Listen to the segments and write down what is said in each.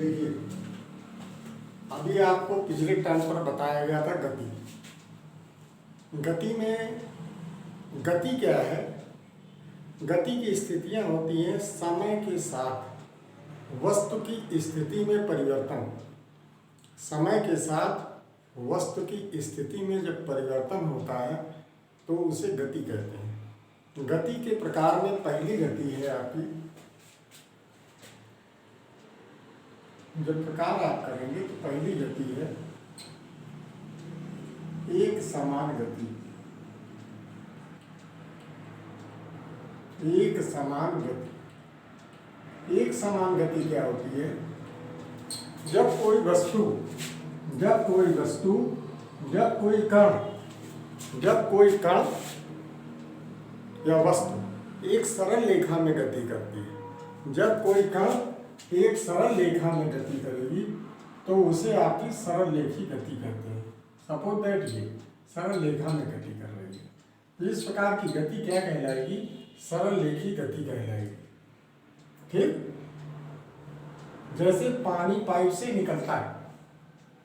देखिए, अभी आपको पिछले टर्म पर बताया गया था गति। गति में गति क्या है? गति की स्थितियां होती हैं समय के साथ वस्तु की स्थिति में परिवर्तन। समय के साथ वस्तु की स्थिति में जब परिवर्तन होता है तो उसे गति कहते हैं। गति के प्रकार में पहली गति है आपकी, जब प्रकार आप करेंगे तो पहली गति है एक समान गति। एक समान गति, एक समान गति क्या होती है? जब कोई वस्तु, जब कोई कण या वस्तु एक सरल रेखा में गति करती है। जब कोई कण एक सरल रेखा में गति करेगी तो उसे आपकी सरल रेखी गति कहते हैं। सपोज दैट ये सरल रेखा में गति कर रही है, तो इस प्रकार की गति क्या कहलाएगी? सरल रेखी गति कहलाएगी। ठीक, जैसे पानी पाइप से निकलता है,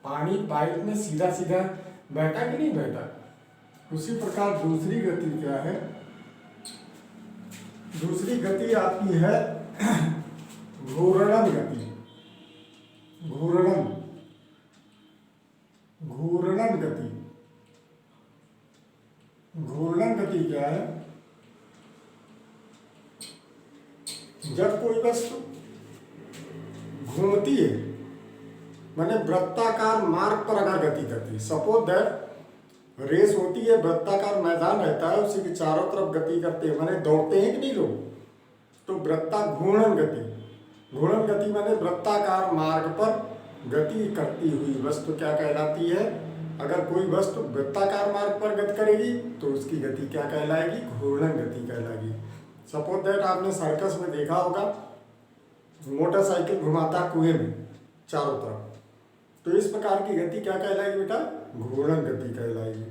पानी पाइप में सीधा सीधा बहता कि नहीं बहता, उसी प्रकार दूसरी गति क्या है? दूसरी गति आपकी है घूर्णन गति। घूर्णन गति, घूर्णन गति क्या है? जब कोई वस्तु घूमती है, माने वृत्ताकार मार्ग पर अगर गति करती है, सपोज दैट रेस होती है, वृत्ताकार मैदान रहता है, उसी के चारों तरफ गति करते हैं, माने दौड़ते हैं कि नहीं लोग, तो घूर्णन गति। घूर्णन गति माने वृत्ताकार मार्ग पर गति करती हुई वस्तु क्या कहलाती है? अगर कोई वस्तु वृत्ताकार मार्ग पर गति करेगी तो उसकी गति क्या कहलाएगी? घूर्णन गति कहलाएगी। सपोज दैट आपने सर्कस में देखा होगा, मोटरसाइकिल घुमाता कुएं में चारों तरफ, तो इस प्रकार की गति क्या कहलाएगी बेटा? घूर्णन गति कहलाएगी,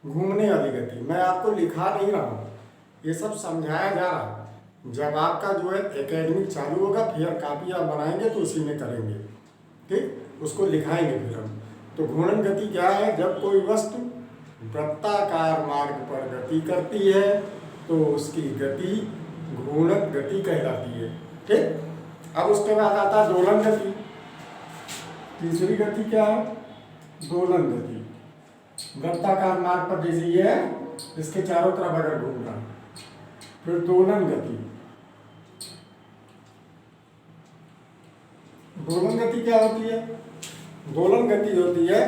घूमने वाली गति। मैं आपको लिखा नहीं रहा हूँ, ये सब समझाया जा रहा है। जब आपका जो है एकेडमिक चालू होगा, फिर कापी आप बनाएंगे तो उसी में करेंगे, ठीक, उसको लिखाएंगे फिर हम। तो घूर्णन गति क्या है? जब कोई वस्तु वृत्ताकार मार्ग पर गति करती है तो उसकी गति घूर्णन गति कहलाती है। ठीक, अब उसके बाद आता है दोलन गति। तीसरी गति क्या है? दोलन गति। वृत्ताकार मार्ग पर जैसे ये है, इसके चारों तरफ अगर घूम रहा, फिर दोलन गति। दोलन गति क्या होती है? दोलन गति होती है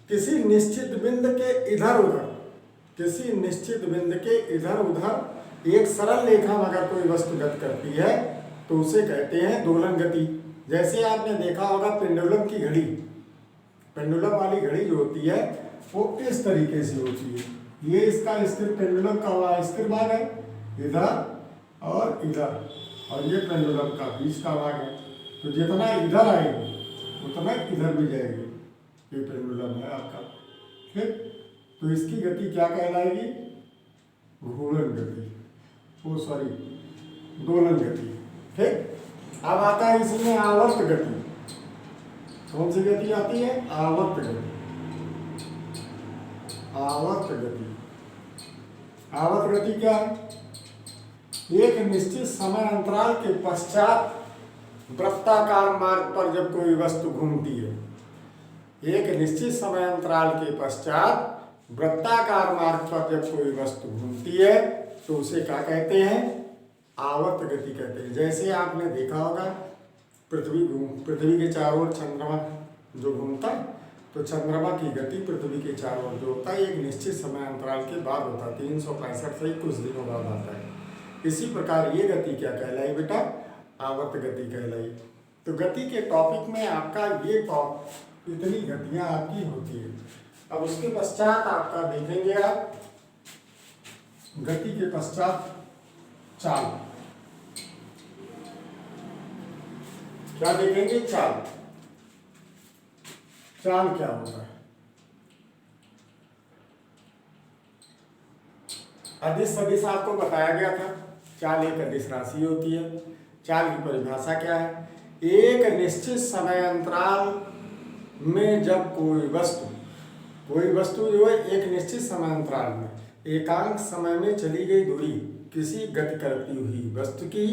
किसी निश्चित बिंदु के इधर उधर, किसी निश्चित बिंदु के इधर उधर एक सरल रेखा में अगर कोई वस्तु गति करती है तो उसे कहते हैं दोलन गति। जैसे आपने देखा होगा पेंडुलम की घड़ी, पेंडुलम वाली घड़ी जो होती है वो इस तरीके से होती है। ये इसका स्थिर पेंडुलम का स्थिर भाग है इधर और इधर, और ये पेंडुलम का बीच का भाग है। तो जितना इधर आएगी उतना इधर भी जाएगी। ये पेंडुलम है आपका, ठीक। तो इसकी गति क्या कहलाएगी? घूर्णन गति, ओ सॉरी दोलन गति, ठीक। अब आता है इसमें आवर्त गति। कौन सी गति आती है? आवर्त गति। आवर्त गति, आवर्त गति क्या है? एक निश्चित समय अंतराल के पश्चात वृत्ताकार मार्ग पर जब कोई वस्तु घूमती है, एक निश्चित समय अंतराल के पश्चात वृत्ताकार मार्ग पर जब कोई वस्तु घूमती है तो उसे क्या कहते हैं? आवर्त गति कहते हैं। जैसे आपने देखा होगा पृथ्वी के चारों ओर चंद्रमा जो घूमता है, तो चंद्रमा की गति पृथ्वी के चारों ओर जो होता है एक निश्चित समय अंतराल के बाद होता है, 365 से कुछ दिनों बाद आता है। इसी प्रकार ये गति क्या कहलाई बेटा? आवर्त गति कहलाई। तो गति के टॉपिक में आपका ये इतनी गतियां आपकी होती है। अब उसके पश्चात आपका देखेंगे आप गति के पश्चात चाल। क्या देखेंगे? चाल। चाल क्या होता है? अदिश सदिश आपको बताया गया था। चाल एक अदिश राशि होती है। चाल की परिभाषा क्या है? एक निश्चित समय अंतराल में जब कोई वस्तु जो है एक निश्चित समय अंतराल में एकांक समय में चली गई दूरी, किसी गति करती हुई वस्तु की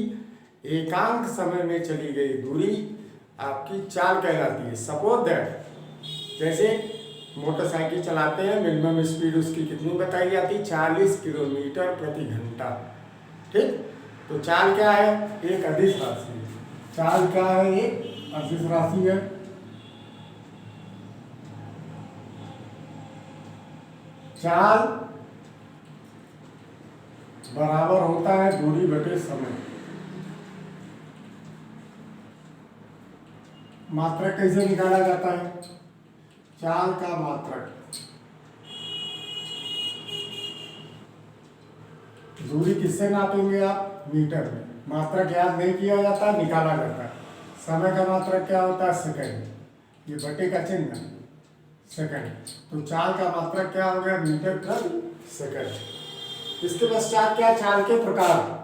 एकांक समय में चली गई दूरी आपकी चाल कहलाती है। सपोज दैट, जैसे मोटरसाइकिल चलाते हैं, मिनिमम स्पीड उसकी कितनी बताई जाती है? 40 किलोमीटर प्रति घंटा। ठीक, तो चाल क्या है? एक अदिश राशि है। चाल क्या है? एक अदिश राशि है। चाल बराबर होता है दूरी बटे समय। मात्रक कैसे निकाला जाता है? चाल का मात्रक, दूरी किससे नापेंगे आप? मीटर में। मात्रक याद नहीं किया जाता, निकाला जाता है। समय का मात्रक क्या होता है? सेकंड। ये बटे का चिन्ह सेकंड। तो चाल का मात्रक क्या हो गया? मीटर प्रति सेकंड। इसके पश्चात क्या? चाल के प्रकार।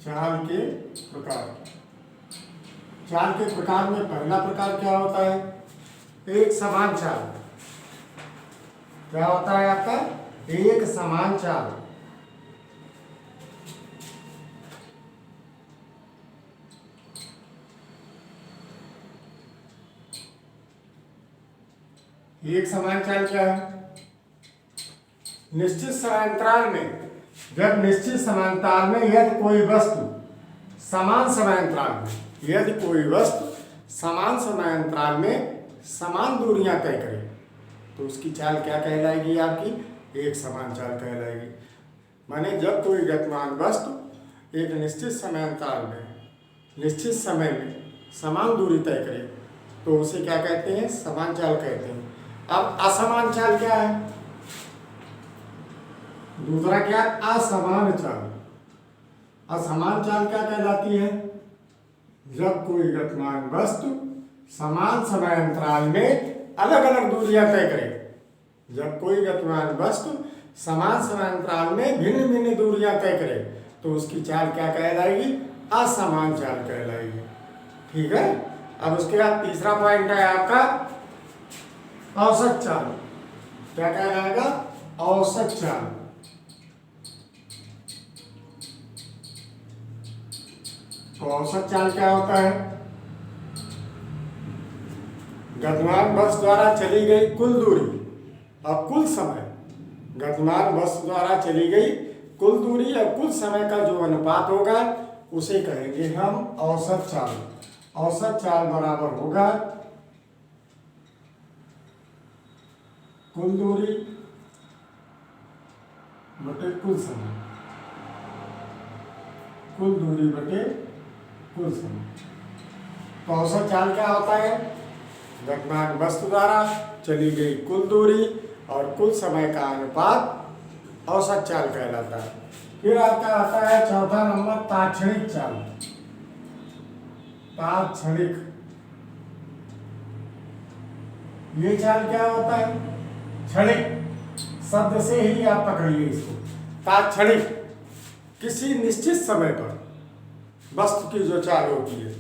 चाल के प्रकार। चाल के प्रकार में पहला प्रकार क्या होता है? एक समान चाल। क्या होता है आपका? एक समान चाल। एक समान चाल क्या है? निश्चित समांतराल में, जब निश्चित समांतराल में यदि कोई वस्तु समान समांतराल में, यदि कोई वस्तु समान समांतराल में समान दूरियां तय करे तो उसकी चाल क्या कहलाएगी? आपकी एक समान चाल कहलाएगी। माने जब कोई गतिमान वस्तु एक निश्चित समांतराल में निश्चित समय में समान दूरी तय करे तो उसे क्या कहते हैं? समान चाल कहते हैं। अब असमान चाल क्या है? दूसरा क्या? असमान चाल। असमान चाल क्या कहलाती है? जब कोई गतिमान वस्तु समान समय अंतराल में अलग अलग दूरियां तय करे। जब कोई गतिमान वस्तु समान समय अंतराल में भिन्न भिन्न दूरियां तय करे तो उसकी चाल क्या कहलाएगी? असमान चाल कहलाएगी। ठीक है। अब उसके बाद तीसरा पॉइंट है आपका औसत चाल। क्या कहलाएगा? औसत चाल। तो औसत चाल क्या होता है? गतिमान वस्तु द्वारा चली गई कुल दूरी और कुल समय, गतिमान वस्तु द्वारा चली गई कुल दूरी और कुल समय का जो अनुपात होगा उसे कहेंगे हम औसत चाल। औसत चाल बराबर होगा कुल दूरी बटे कुल समय, कुल दूरी बटे कुल समय। तो औसत चाल क्या होता है? गतिमान वस्तु द्वारा चली गई कुल दूरी और कुल समय का अनुपात औसत चाल कहलाता है। फिर आपका आता है चौथा नंबर तात्क्षणिक चाल। तात्क्षणिक, ये चाल क्या होता है? क्षणिक शब्द से ही आप पकड़िए इसको। तात्क्षणिक, किसी निश्चित समय पर वस्तु की जो चाल होती है,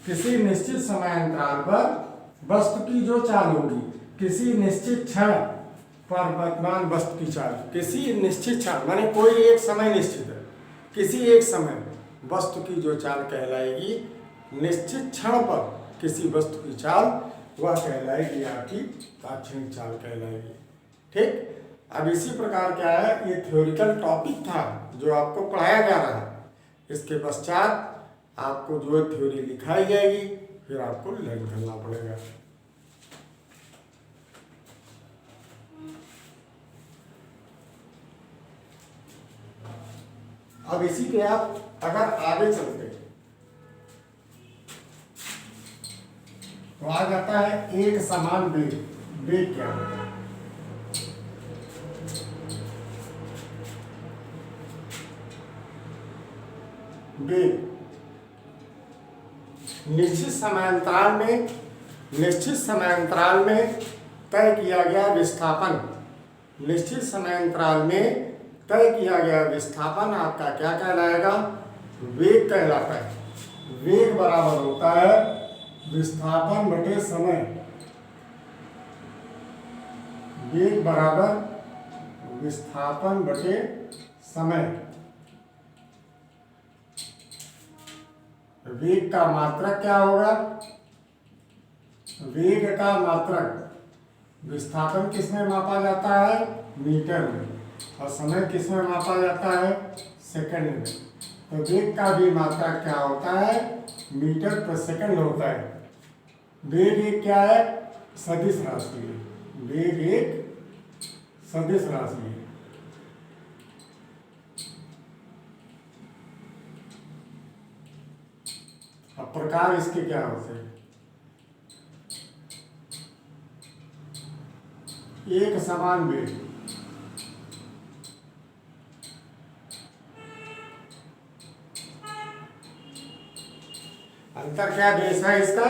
किसी निश्चित समय अंतराल पर वस्तु की जो चाल होगी, किसी निश्चित क्षण पर वर्तमान वस्तु की चाल, किसी निश्चित क्षण माने कोई एक समय निश्चित है, किसी एक समय वस्तु की जो चाल कहलाएगी, निश्चित क्षण पर किसी वस्तु की चाल, वह कहलाएगी आपकी तात्क्षणिक चाल कहलाएगी। ठीक। अब इसी प्रकार क्या है, ये थ्योरिकल टॉपिक था जो आपको पढ़ाया जा रहा है। इसके पश्चात आपको जो थ्योरी लिखाई जाएगी फिर आपको लर्न करना पड़ेगा। अब इसी पे आप अगर आगे चलते तो आ जाता है एक समान वेग। वेग क्या होता है? वेग निश्चित समयांतराल में तय किया गया विस्थापन, निश्चित समयांतराल में तय किया गया विस्थापन आपका क्या कहलाएगा? वेग कहलाता है। वेग बराबर होता है विस्थापन बटे समय। वेग बराबर विस्थापन बटे समय। वेग का मात्रक क्या होगा? वेग का मात्रक विस्थापन किसमें मापा जाता है? मीटर में। और समय किसमें मापा जाता है? सेकंड में। तो वेग का भी मात्रक क्या होता है? मीटर प्रति सेकंड होता है। वेग एक क्या है? सदिश राशि है। वेग एक सदिश राशि है। अब प्रकार इसके क्या होते हैं? एक समान वेग, अंतर क्या देश है इसका?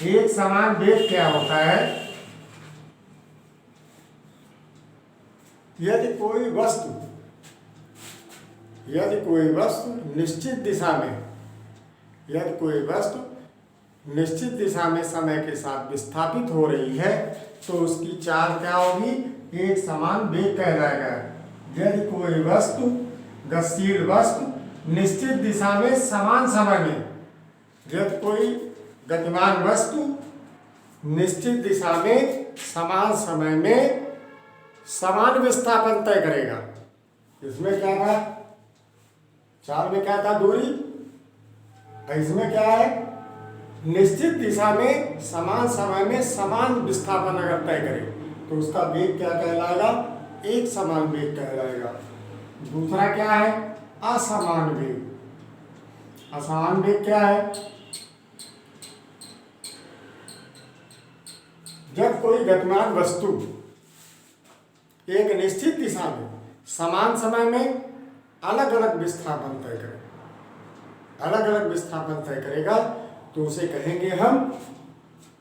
एक समान वेग क्या होता है? यदि कोई वस्तु निश्चित दिशा में, यदि कोई वस्तु निश्चित दिशा में समय के साथ विस्थापित हो रही है तो उसकी चाल क्या होगी? एक समान वेग कहलाएगा। यदि कोई वस्तु, गतिशील वस्तु निश्चित दिशा में समान समय में, यदि कोई गतिमान वस्तु निश्चित दिशा में समान समय में समान विस्थापन तय करेगा। इसमें क्या था? चाल में क्या था? दूरी। इसमें क्या है? निश्चित दिशा में समान समय में समान विस्थापन अगर तय करे तो उसका वेग क्या कहलाएगा? एक समान वेग कहलाएगा। दूसरा क्या है? असमान वेग। असमान वेग क्या है? जब कोई गतिमान वस्तु एक निश्चित दिशा में समान समय में अलग अलग विस्थापन तय करे, अलग अलग विस्थापन तय करेगा तो उसे कहेंगे हम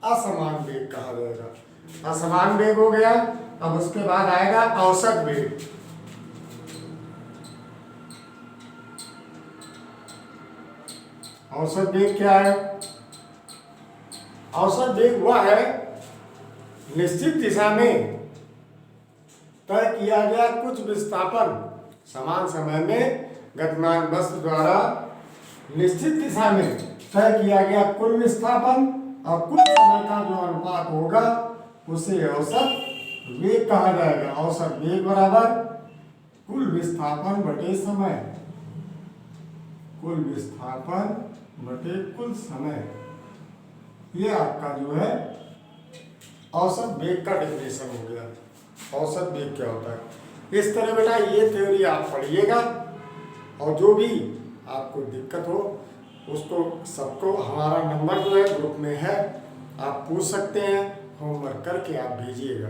असमान वेग कहा जाएगा। असमान वेग हो गया। अब उसके बाद आएगा औसत वेग। औसत वेग क्या है? औसत वेग वह है निश्चित दिशा में तय किया गया कुछ विस्थापन समान समय में गतिमान वस्तु द्वारा निश्चित दिशा में तय किया गया कुल विस्थापन और कुल समय का जो अनुपात होगा उसे औसत वेग कहा जाएगा। औसत वेग बराबर कुल विस्थापन बटे समय। कुल विस्थापन बटे कुल समय। ये आपका जो है औसत वेग का डेफिनेशन हो गया। औसत वेग क्या होता है? इस तरह बेटा ये थ्योरी आप पढ़िएगा और जो भी आपको दिक्कत हो उसको सबको हमारा नंबर जो है ग्रुप में है, आप पूछ सकते हैं। होमवर्क करके आप भेजिएगा।